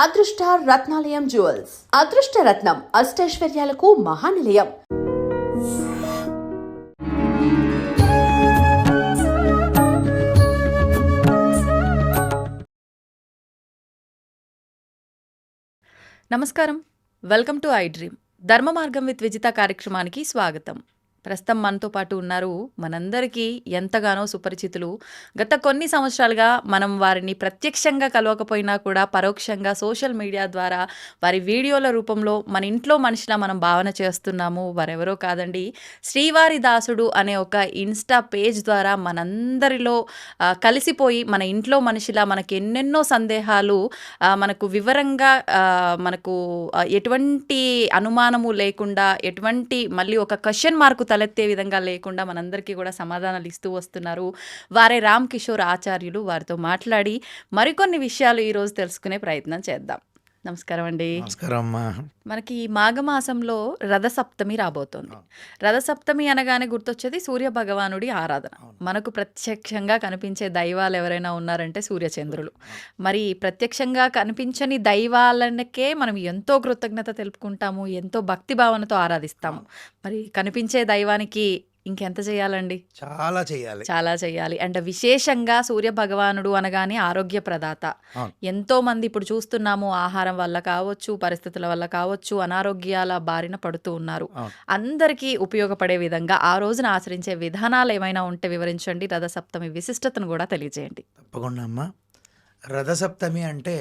అదృష్ట రత్నాలయం జ్యువెల్స్ అదృష్ట రత్నం అష్టైశ్వర్యాలకు మహానిలయం. నమస్కారం, వెల్కమ్ టు ఐ డ్రీమ్. ధర్మ మార్గం విత్ విజిత కార్యక్రమానికి స్వాగతం. ప్రస్తుతం మనతో పాటు ఉన్నారు మనందరికీ ఎంతగానో సుపరిచితులు. గత కొన్ని సంవత్సరాలుగా మనం వారిని ప్రత్యక్షంగా కలవకపోయినా కూడా పరోక్షంగా సోషల్ మీడియా ద్వారా వారి వీడియోల రూపంలో మన ఇంట్లో మనిషిలా మనం భావన చేస్తున్నాము. వారెవరో కాదండి, శ్రీవారి దాసుడు అనే ఒక ఇన్స్టా పేజ్ ద్వారా మనందరిలో కలిసిపోయి మన ఇంట్లో మనిషిలా మనకి ఎన్నెన్నో సందేహాలు మనకు వివరంగా మనకు ఎటువంటి అనుమానము లేకుండా, ఎటువంటి మళ్ళీ ఒక క్వశ్చన్ మార్కు తలెత్తే విధంగా లేకుండా మనందరికీ కూడా సమాధానాలు ఇస్తూ వస్తున్నారు. వారే రామ్ కిషోర్ ఆచార్యులు. వారితో మాట్లాడి మరికొన్ని విషయాలు ఈరోజు తెలుసుకునే ప్రయత్నం చేద్దాం. నమస్కారం అండి. నమస్కారం అమ్మా. మనకి ఈ మాఘమాసంలో రథసప్తమి రాబోతోంది. రథసప్తమి అనగానే గుర్తొచ్చేది సూర్య భగవానుడి ఆరాధన. మనకు ప్రత్యక్షంగా కనిపించే దైవాలు ఎవరైనా ఉన్నారంటే సూర్యచంద్రులు. మరి ప్రత్యక్షంగా కనిపించని దైవాలకే మనం ఎంతో కృతజ్ఞత తెలుపుకుంటాము, ఎంతో భక్తి భావనతో ఆరాధిస్తాము. మరి కనిపించే దైవానికి ఇంకెంత చేయాలండి? చాలా చేయాలి. అండ్ విశేషంగా సూర్య భగవానుడు అనగానే ఆరోగ్య ప్రదాత. ఎంతో మంది ఇప్పుడు చూస్తున్నాము, ఆహారం వల్ల కావచ్చు, పరిస్థితుల వల్ల కావచ్చు, అనారోగ్యాల బారిన పడుతూ ఉన్నారు. అందరికీ ఉపయోగపడే విధంగా ఆ రోజున ఆచరించే విధానాలు ఏమైనా ఉంటే వివరించండి. రథసప్తమి విశిష్టతను కూడా తెలియజేయండి. తప్పకుండా అమ్మా. రథసప్తమి అంటే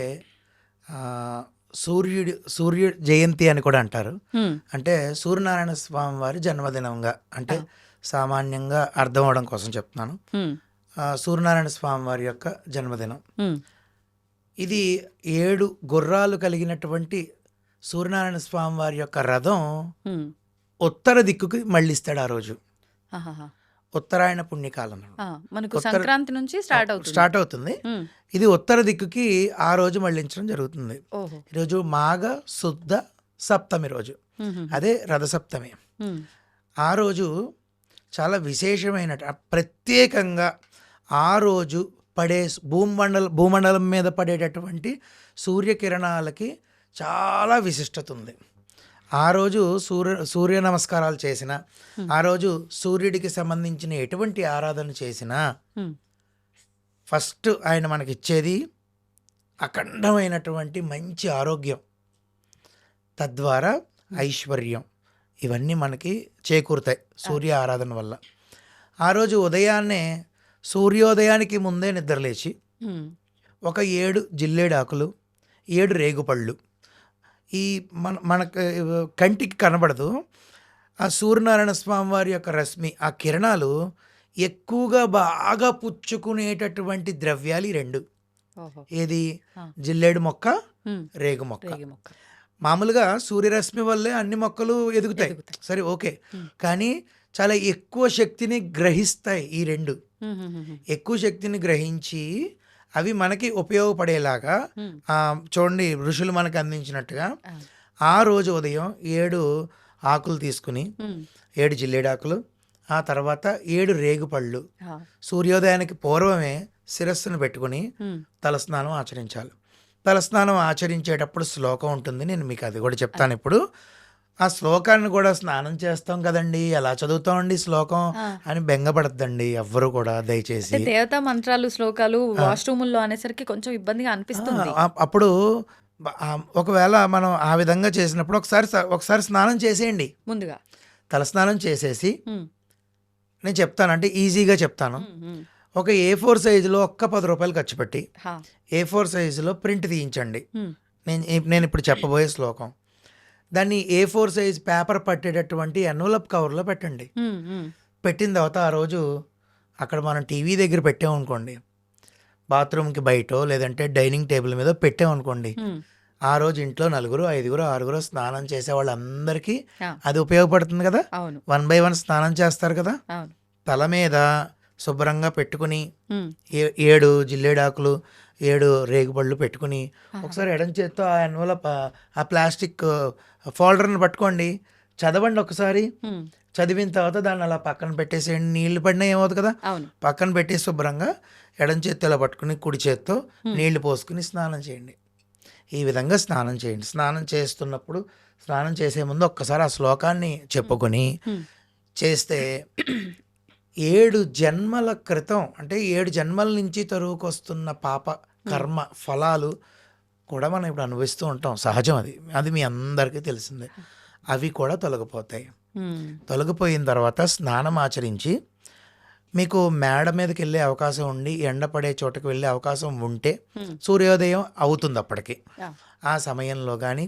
సూర్యుడు జయంతి అని కూడా అంటారు. అంటే సూర్యనారాయణ స్వామి వారి జన్మదినంగా, అంటే సామాన్యంగా అర్థం అవడం కోసం చెప్తున్నాను. సూర్యనారాయణ స్వామి వారి యొక్క జన్మదినం ఇది. 7 గుర్రాలు కలిగినటువంటి సూర్యనారాయణ స్వామి వారి యొక్క రథం ఉత్తర దిక్కుకి మళ్ళిస్తాడు ఆ రోజు. ఉత్తరాయణ పుణ్యకాలం మనకు సంక్రాంతి నుంచి స్టార్ట్ అవుతుంది. ఇది ఉత్తర దిక్కుకి ఆ రోజు మళ్ళించడం జరుగుతుంది. ఈరోజు మాఘ శుద్ధ సప్తమి రోజు, అదే రథసప్తమి. ఆ రోజు చాలా విశేషమైన, ప్రత్యేకంగా ఆ రోజు పడే భూమండలం మీద పడేటటువంటి సూర్యకిరణాలకి చాలా విశిష్టత ఉంది. ఆ రోజు సూర్య నమస్కారాలు చేసిన, ఆ రోజు సూర్యుడికి సంబంధించిన ఎటువంటి ఆరాధన చేసినా ఫస్ట్ ఆయన మనకిచ్చేది అఖండమైనటువంటి మంచి ఆరోగ్యం, తద్వారా ఐశ్వర్యం, ఇవన్నీ మనకి చేకూరుతాయి సూర్య ఆరాధన వల్ల. ఆ రోజు ఉదయాన్నే సూర్యోదయానికి ముందే నిద్రలేచి ఒక 7 జిల్లేడాకులు, 7 రేగుపళ్ళు, ఈ మనకు కంటికి కనబడదు, ఆ సూర్యనారాయణ స్వామి వారి యొక్క రశ్మి, ఆ కిరణాలు ఎక్కువగా బాగా పుచ్చుకునేటటువంటి ద్రవ్యాలు 2. ఏది? జిల్లేడు మొక్క, రేగు మొక్క. మామూలుగా సూర్యరశ్మి వల్లే అన్ని మొక్కలు ఎదుగుతాయి, సరే ఓకే, కానీ చాలా ఎక్కువ శక్తిని గ్రహిస్తాయి ఈ 2. ఎక్కువ శక్తిని గ్రహించి అవి మనకి ఉపయోగపడేలాగా చూడండి, ఋషులు మనకు అందించినట్టుగా ఆ రోజు ఉదయం 7 ఆకులు తీసుకుని, 7 జిల్లేడాకులు, ఆ తర్వాత 7 రేగుపళ్ళు, సూర్యోదయానికి పూర్వమే శిరస్సును పెట్టుకుని తలస్నానం ఆచరించాలి. తలస్నానం ఆచరించేటప్పుడు శ్లోకం ఉంటుంది, నేను మీకు అది కూడా చెప్తాను ఇప్పుడు. ఆ శ్లోకాన్ని కూడా స్నానం చేస్తాం కదండి, ఎలా చదువుతామండి శ్లోకం అని బెంగపడద్దండి ఎవ్వరు కూడా, దయచేసి. దేవతా మంత్రాలు, శ్లోకాలు వాష్రూముల్లో అనేసరికి కొంచెం ఇబ్బందిగా అనిపిస్తుంది. అప్పుడు ఒకవేళ మనం ఆ విధంగా చేసినప్పుడు ఒకసారి స్నానం చేసేయండి. ముందుగా తలస్నానం చేసేసి, నేను చెప్తాను అంటే ఈజీగా చెప్తాను. ఒక A4 సైజులో ఒక్క 10 రూపాయలు ఖర్చు పెట్టి A4 సైజులో ప్రింట్ తీయించండి. నేను ఇప్పుడు చెప్పబోయే శ్లోకం. దాన్ని A4 సైజ్ పేపర్ పట్టేటటువంటి ఎన్వలప్ కవర్లో పెట్టండి. పెట్టిన తర్వాత ఆ రోజు అక్కడ మనం టీవీ దగ్గర పెట్టామనుకోండి, బాత్రూమ్కి బయటో లేదంటే డైనింగ్ టేబుల్ మీద పెట్టామనుకోండి, ఆ రోజు ఇంట్లో 4, 5, 6 స్నానం చేసే వాళ్ళందరికీ అది ఉపయోగపడుతుంది కదా. 1 by 1 స్నానం చేస్తారు కదా. తల మీద శుభ్రంగా పెట్టుకుని 7 జిల్లేడాకులు, 7 రేగుపళ్ళు పెట్టుకుని ఒకసారి ఎడం చేత్తో ఆ ఎన్వలప్, ఆ ప్లాస్టిక్ ఫోల్డర్ని పట్టుకోండి, చదవండి ఒకసారి. చదివిన తర్వాత దాన్ని అలా పక్కన పెట్టేసేయండి. నీళ్లు పడినా ఏమవుతుంది కదా, పక్కన పెట్టేసి శుభ్రంగా ఎడం చేత్తో ఇలా పట్టుకుని కుడి చేత్తో నీళ్లు పోసుకుని స్నానం చేయండి. ఈ విధంగా స్నానం చేయండి. స్నానం చేస్తున్నప్పుడు స్నానం చేసే ముందు ఒక్కసారి ఆ శ్లోకాన్ని చెప్పుకొని చేస్తే 7 జన్మల క్రితం అంటే 7 జన్మల నుంచి తరువుకొస్తున్న పాప కర్మ ఫలాలు కూడా మనం ఇప్పుడు అనుభవిస్తూ ఉంటాం. సహజం అది. అది మీ అందరికీ తెలిసిందే. అవి కూడా తొలగిపోతాయి. తొలగిపోయిన తర్వాత స్నానం ఆచరించి మీకు మేడ మీదకి వెళ్ళే అవకాశం ఉండి ఎండ పడే చోటకి వెళ్ళే అవకాశం ఉంటే సూర్యోదయం అవుతుంది అప్పటికి. ఆ సమయంలో కానీ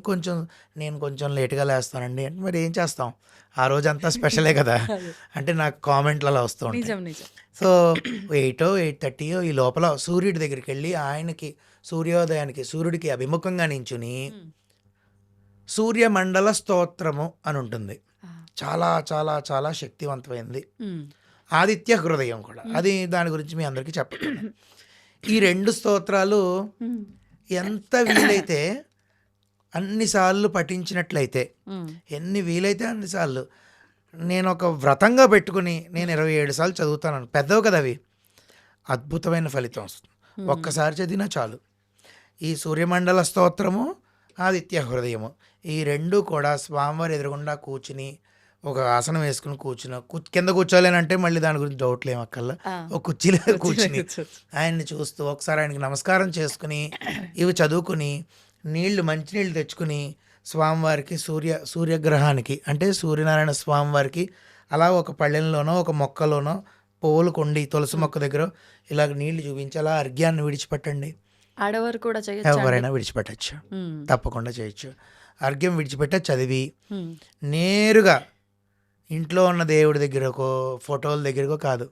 నేను కొంచెం లేట్గా లేస్తానండి అంటే మరి ఏం చేస్తాం, ఆ రోజంతా స్పెషలే కదా అంటే నాకు కామెంట్లలో వస్తూ ఉంటాయి. సో 8:30 ఈ లోపల సూర్యుడి దగ్గరికి వెళ్ళి ఆయనకి సూర్యోదయానికి సూర్యుడికి అభిముఖంగా నించుని సూర్యమండల స్తోత్రము అని ఉంటుంది. చాలా చాలా చాలా శక్తివంతమైంది. ఆదిత్య హృదయం కూడా అది. దాని గురించి మీ అందరికీ చెప్పగలను. ఈ 2 స్తోత్రాలు ఎంత వీలైతే అన్నిసార్లు పఠించినట్లయితే, ఎన్ని వీలైతే అన్నిసార్లు, నేను ఒక వ్రతంగా పెట్టుకుని నేను 27 సార్లు చదువుతాను. పెద్దవి కదా అవి. అద్భుతమైన ఫలితం వస్తుంది. ఒక్కసారి చదివినా చాలు. ఈ సూర్యమండల స్తోత్రము, ఆదిత్య హృదయము, ఈ 2 కూడా స్వామివారి ఎదురుగుండా కూర్చుని ఒక ఆసనం వేసుకుని కింద కూర్చోలేనంటే మళ్ళీ దాని గురించి డౌట్లు ఏమక్కల్లా, ఒక కుర్చీలో కూర్చుని ఆయన్ని చూస్తూ ఒకసారి ఆయనకి నమస్కారం చేసుకుని ఇవి చదువుకుని మంచినీళ్ళు తెచ్చుకుని స్వామివారికి సూర్యగ్రహానికి అంటే సూర్యనారాయణ స్వామివారికి అలా ఒక పళ్ళెంలోనో ఒక మొక్కలోనో పువ్వులు కొండి తులసి మొక్క దగ్గర ఇలాగ నీళ్లు చూపించి అలా అర్ఘ్యాన్ని విడిచిపెట్టండి. ఆడవారు కూడా ఎవరైనా విడిచిపెట్టచ్చు, తప్పకుండా చేయొచ్చు. అర్ఘ్యం విడిచిపెట్ట చదివి నేరుగా ఇంట్లో ఉన్న దేవుడి దగ్గరకో ఫోటోల దగ్గరకో కాదు,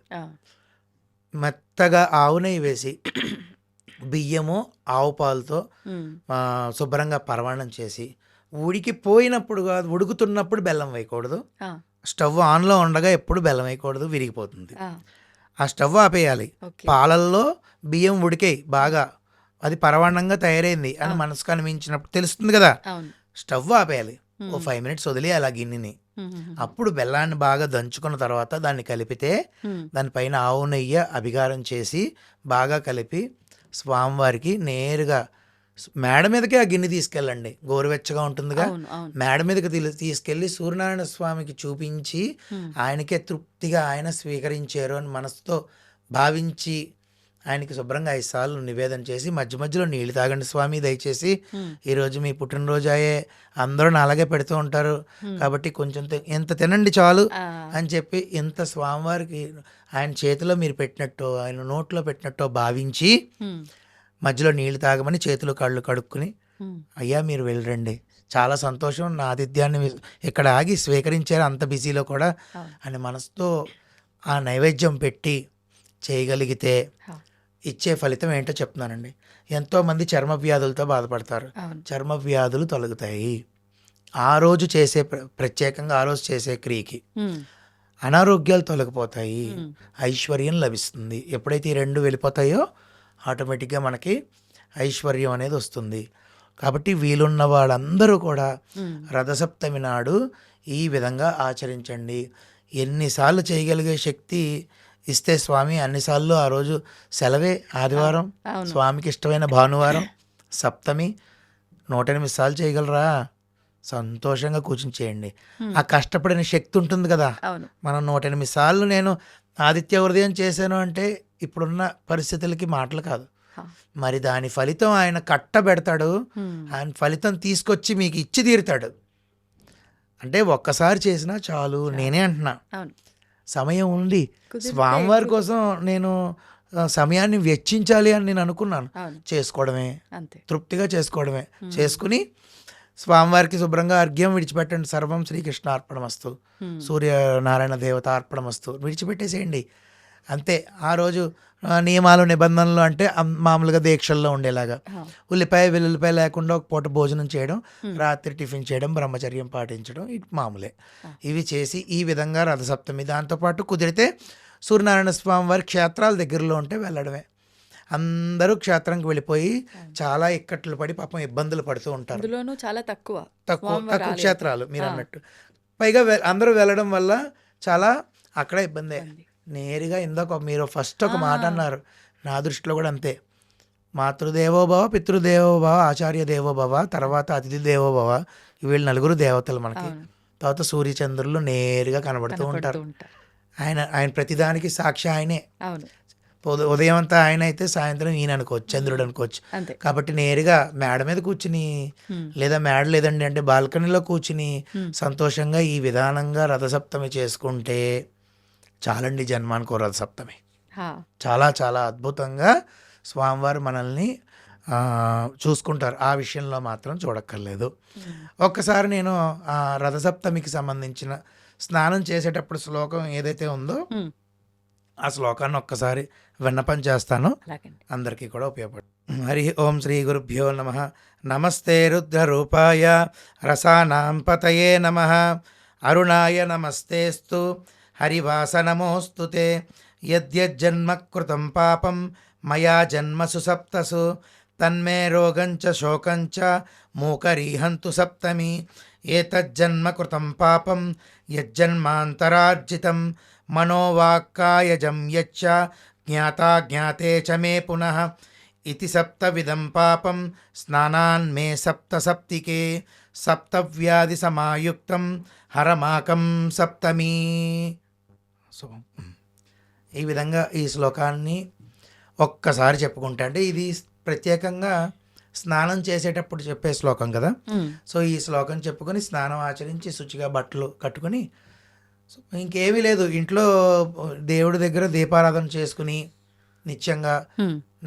మెత్తగా ఆవు నెయ్యి వేసి బియ్యము ఆవు పాలతో శుభ్రంగా పరమాణం చేసి ఉడికిపోయినప్పుడు కాదు, ఉడుకుతున్నప్పుడు బెల్లం వేయకూడదు. స్టవ్ ఆన్లో ఉండగా ఎప్పుడు బెల్లం వేయకూడదు, విరిగిపోతుంది. ఆ స్టవ్ ఆపేయాలి. పాలల్లో బియ్యం ఉడికాయి బాగా, అది పరమాణంగా తయారైంది అని మనసుకు అనిపించినప్పుడు తెలుస్తుంది కదా, స్టవ్ ఆపేయాలి. ఓ 5 మినిట్స్ వదిలేయాలి ఆ గిన్నెని. అప్పుడు బెల్లాన్ని బాగా దంచుకున్న తర్వాత దాన్ని కలిపితే దానిపైన ఆవు నెయ్యి అభిగారం చేసి బాగా కలిపి స్వామివారికి నేరుగా మేడ మీదకే ఆ గిన్నె తీసుకెళ్ళండి. గోరువెచ్చగా ఉంటుందిగా, మేడ మీదకి తీసుకెళ్ళి సూర్యనారాయణ స్వామికి చూపించి ఆయనకే తృప్తిగా ఆయన స్వీకరించారు అని మనసుతో భావించి ఆయనకి శుభ్రంగా 5 సార్లు నివేదన చేసి మధ్య మధ్యలో నీళ్ళు తాగండి స్వామి దయచేసి, ఈరోజు మీ పుట్టినరోజు అయ్యే అందరూ అలాగే పెడుతూ ఉంటారు కాబట్టి కొంచెం ఎంత తినండి చాలు అని చెప్పి ఇంత స్వామివారికి ఆయన చేతిలో మీరు పెట్టినట్టు ఆయన నోట్లో పెట్టినట్టు భావించి మధ్యలో నీళ్లు తాగమని చేతులు కళ్ళు కడుక్కుని అయ్యా మీరు వెళ్ళరండి, చాలా సంతోషం నా ఆతిథ్యాన్ని ఇక్కడ ఆగి స్వీకరించారు అంత బిజీలో కూడా అని మనసుతో ఆ నైవేద్యం పెట్టి చేయగలిగితే ఇచ్చే ఫలితం ఏంటో చెప్తున్నానండి. ఎంతోమంది చర్మ వ్యాధులతో బాధపడతారు, చర్మ వ్యాధులు తొలగుతాయి ఆ రోజు చేసే ప్రత్యేకంగా ఆ రోజు చేసే క్రియకి. అనారోగ్యాలు తొలగిపోతాయి, ఐశ్వర్యం లభిస్తుంది. ఎప్పుడైతే ఈ 2 వెళ్ళిపోతాయో ఆటోమేటిక్గా మనకి ఐశ్వర్యం అనేది వస్తుంది. కాబట్టి వీలున్న వాళ్ళందరూ కూడా రథసప్తమి నాడు ఈ విధంగా ఆచరించండి. ఎన్నిసార్లు చేయగలిగే శక్తి ఇస్తే స్వామి అన్నిసార్లు ఆ రోజు సెలవే. ఆదివారం స్వామికి ఇష్టమైన భానువారం సప్తమి 108 సార్లు చేయగలరా? సంతోషంగా కూర్చుని చేయండి. ఆ కష్టపడిన శక్తి ఉంటుంది కదా, మనం 108 సార్లు నేను ఆదిత్య హృదయం చేశాను అంటే ఇప్పుడున్న పరిస్థితులకి మాటలు కాదు. మరి దాని ఫలితం ఆయన కట్టబెడతాడు, ఆయన ఫలితం తీసుకొచ్చి మీకు ఇచ్చి తీరుతాడు. అంటే ఒక్కసారి చేసినా చాలు. నేనే అంటున్నా, సమయం ఉంది స్వామివారి కోసం నేను సమయాన్ని వెచ్చించాలి అని నేను అనుకున్నాను. చేసుకోవడమే, తృప్తిగా చేసుకోవడమే. చేసుకుని స్వామివారికి శుభ్రంగా అర్ఘ్యం విడిచిపెట్టండి. సర్వం శ్రీకృష్ణ అర్పణమస్తు, సూర్యనారాయణ దేవత అర్పణమస్తు విడిచిపెట్టేసేయండి అంతే. ఆ రోజు నియమాలు నిబంధనలు అంటే మామూలుగా దీక్షల్లో ఉండేలాగా ఉల్లిపాయ వెల్లుల్లిపాయ లేకుండా ఒక పూట భోజనం చేయడం, రాత్రి టిఫిన్ చేయడం, బ్రహ్మచర్యం పాటించడం, ఇది మామూలే. ఇవి చేసి ఈ విధంగా రథసప్తమి, దాంతోపాటు కుదిరితే సూర్యనారాయణ స్వామి వారి క్షేత్రాల దగ్గరలో ఉంటే వెళ్ళడమే. అందరూ క్షేత్రంకి వెళ్ళిపోయి చాలా ఇక్కట్లు పడి పాపం ఇబ్బందులు పడుతూ ఉంటారు. చాలా తక్కువ క్షేత్రాలు మీరు అన్నట్టు. పైగా అందరూ వెళ్ళడం వల్ల చాలా అక్కడ ఇబ్బందే. నేరుగా ఇందాక మీరు ఫస్ట్ ఒక మాట అన్నారు, నా దృష్టిలో కూడా అంతే. మాతృదేవోభవ, పితృదేవోభవ, ఆచార్య దేవోభవ, తర్వాత అతిథి దేవోభవ. వీళ్ళు నలుగురు దేవతలు మనకి. అవును. తర్వాత సూర్యచంద్రులు నేరుగా కనబడుతూ ఉంటారు. ఉంటారు. ఆయన ప్రతిదానికి సాక్షి ఆయనే. అవును. ఉదయం అంతా ఆయన అయితే సాయంత్రం ఈయన అనుకోవచ్చు, చంద్రుడు అనుకోవచ్చు. అంతే. కాబట్టి నేరుగా మేడ మీద కూర్చుని, లేదా మేడ లేదండి అంటే బాల్కనీలో కూర్చుని సంతోషంగా ఈ విధానంగా రథసప్తమి చేసుకుంటే చాలండి. జన్మానికి ఓ రథసప్తమి. చాలా చాలా అద్భుతంగా స్వామివారు మనల్ని చూసుకుంటారు. ఆ విషయంలో మాత్రం చూడక్కర్లేదు. ఒక్కసారి నేను ఆ రథసప్తమికి సంబంధించిన స్నానం చేసేటప్పుడు శ్లోకం ఏదైతే ఉందో ఆ శ్లోకాన్ని ఒక్కసారి విన్నపం చేస్తాను, అందరికీ కూడా ఉపయోగపడుతుంది. హరి ఓం శ్రీ గురుభ్యో నమః. నమస్తే రుద్రరూపాయ రసానాం పతయే నమః. అరుణాయ నమస్తేస్తు హరివాస నమోస్తుతే. యద్యజ్జన్మ కృతం పాపం మయా జన్మసు సప్తసు తన్మే రోగంచ శోకంచ మూకరీహంతు సప్తమి. ఏతజ్జన్మ కృతం పాపం యజ్జన్మాంతరార్జితం మనోవాక్కాయజం యచ్చ జ్ఞాతా జ్ఞాతే చ మే పునః. ఇతి సప్తవిధం పాపం స్నానాన్ మే సప్త సప్తికే. సప్తవ్యాధి సమాయుక్తం హరమాకం సప్తమి. శుభం. ఈ విధంగా ఈ శ్లోకాన్ని ఒక్కసారి చెప్పుకుంటే, అంటే ఇది ప్రత్యేకంగా స్నానం చేసేటప్పుడు చెప్పే శ్లోకం కదా. సో ఈ శ్లోకం చెప్పుకొని స్నానం ఆచరించి శుచిగా బట్టలు కట్టుకొని ఇంకేమీ లేదు, ఇంట్లో దేవుడి దగ్గర దీపారాధన చేసుకుని నిత్యంగా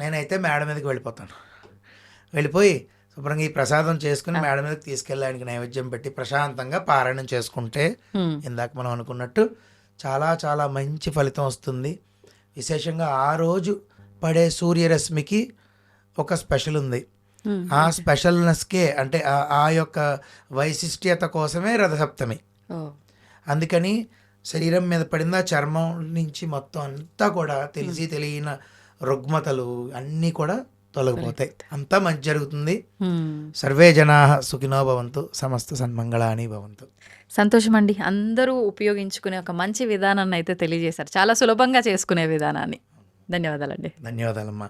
నేనైతే మేడ మీదకి వెళ్ళిపోతాను. వెళ్ళిపోయి శుభ్రంగా ఈ ప్రసాదం చేసుకుని మేడ మీదకి తీసుకెళ్ళి ఆయనకి నైవేద్యం పెట్టి ప్రశాంతంగా పారాయణం చేసుకుంటే ఇందాక మనం అనుకున్నట్టు చాలా చాలా మంచి ఫలితం వస్తుంది. విశేషంగా ఆ రోజు పడే సూర్యరశ్మికి ఒక స్పెషల్ ఉంది. ఆ స్పెషల్నెస్కే, అంటే ఆ యొక్క వైశిష్ట్యత కోసమే రథసప్తమి. అందుకని శరీరం మీద పడింది ఆ చర్మం నుంచి మొత్తం అంతా కూడా తెలిసి తెలియని రుగ్మతలు అన్నీ కూడా తొలగిపోతాయి. అంతా మంచి జరుగుతుంది. సర్వే జనాః సుఖినో భవంతు, సమస్త సన్మంగళాని భవంతు. సంతోషం అండి. అందరూ ఉపయోగించుకునే ఒక మంచి విధానాన్ని అయితే తెలియజేశారు, చాలా సులభంగా చేసుకునే విధానాన్ని. ధన్యవాదాలండి. ధన్యవాదాలమ్మా.